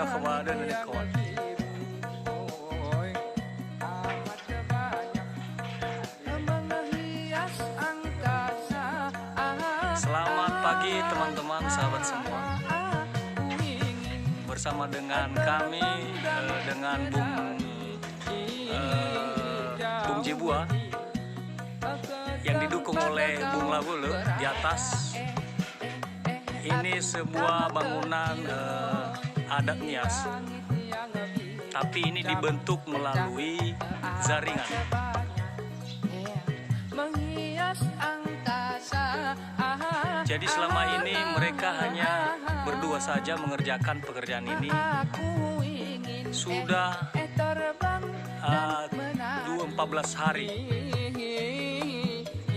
ya kepada dari kawan. Selamat pagi teman-teman, sahabat semua. Bersama dengan kami, dengan Bung Jebua yang didukung oleh Bung Labule di atas. Ini sebuah bangunan adat Nias, tapi ini dibentuk melalui jaringan. Jadi selama ini mereka hanya berdua saja mengerjakan pekerjaan ini. Sudah 14 hari.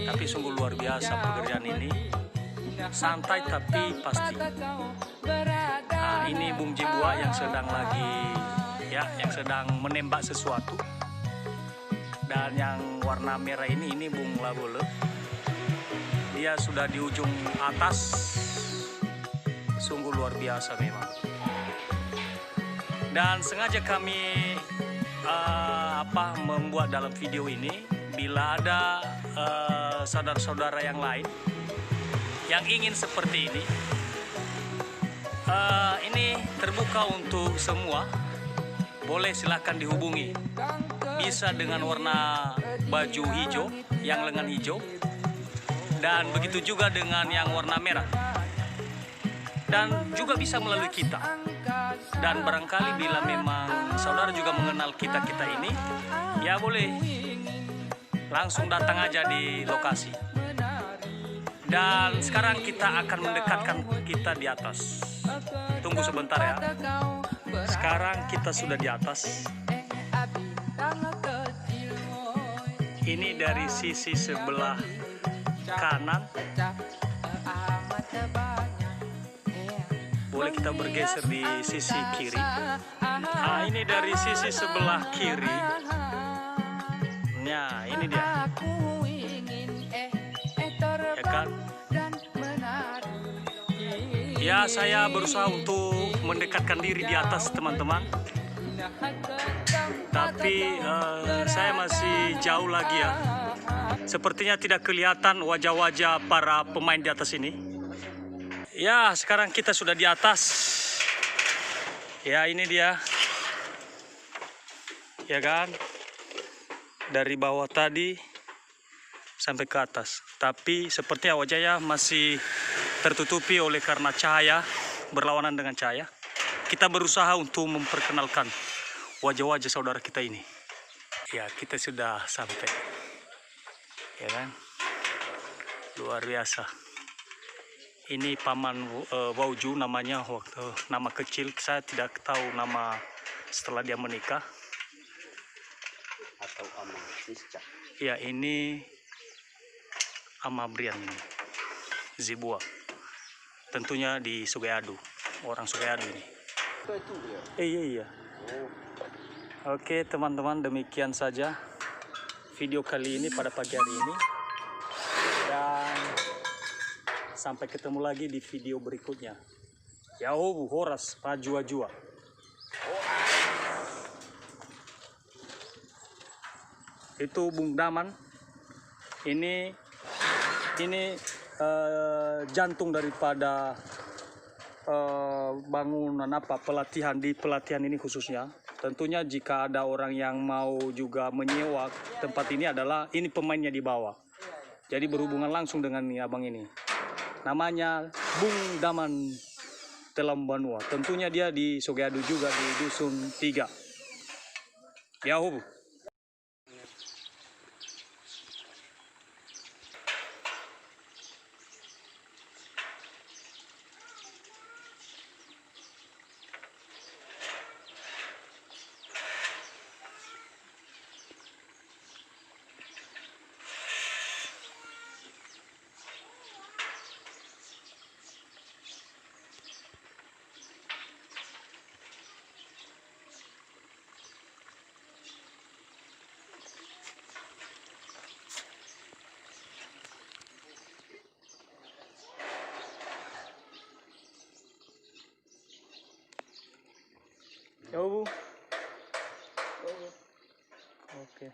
Tapi sungguh luar biasa pekerjaan ini. Santai tapi pasti. Nah, ini Bung Jebua yang sedang yang sedang menembak sesuatu. Dan yang warna merah ini Bung Labule. Dia sudah di ujung atas. Sungguh luar biasa memang. Dan sengaja kami membuat dalam video ini, bila ada saudara-saudara yang lain yang ingin seperti ini terbuka untuk semua. Boleh silakan dihubungi. Bisa dengan warna baju hijau, yang lengan hijau, dan begitu juga dengan yang warna merah. Dan juga bisa melalui kita. Dan barangkali bila memang saudara juga mengenal kita-kita ini, ya boleh langsung datang aja di lokasi. Dan sekarang kita akan mendekatkan kita di atas. Tunggu sebentar ya. Sekarang kita sudah di atas. Ini dari sisi sebelah kanan. Boleh kita bergeser di sisi kiri. Nah, ini dari sisi sebelah kiri. Nah, ini dia. Ya kan? Ya, saya berusaha untuk mendekatkan diri di atas, teman-teman. Tapi saya masih jauh lagi ya. Sepertinya tidak kelihatan wajah-wajah para pemain di atas ini. Ya, sekarang kita sudah di atas. Ya, ini dia. Ya kan? Dari bawah tadi sampai ke atas. Tapi sepertinya wajahnya masih tertutupi oleh karena cahaya, berlawanan dengan cahaya. Kita berusaha untuk memperkenalkan wajah-wajah saudara kita ini. Ya, kita sudah sampai. Ya kan? Luar biasa. Ini paman Wauju namanya, waktu nama kecil. Saya tidak tahu nama setelah dia menikah. Atau Ama Sisca. Ya, ini Amabrian ini. Jebua. Tentunya di Sugaiadu. Orang Sugaiadu ini. Itu dia. Iya. Oke, teman-teman, demikian saja video kali ini pada pagi hari ini. Dan sampai ketemu lagi di video berikutnya. Yahu horas pajua-jua. Itu Bung Daman. Ini jantung daripada bangunan pelatihan ini khususnya. Tentunya jika ada orang yang mau juga menyewa tempat ini, ini pemainnya di bawah. Jadi berhubungan langsung dengan abang ini. Namanya Bung Daman Telambanua. Tentunya dia di Sugaiadu juga, di Dusun 3. Yahoo. Coba Bu. Oke.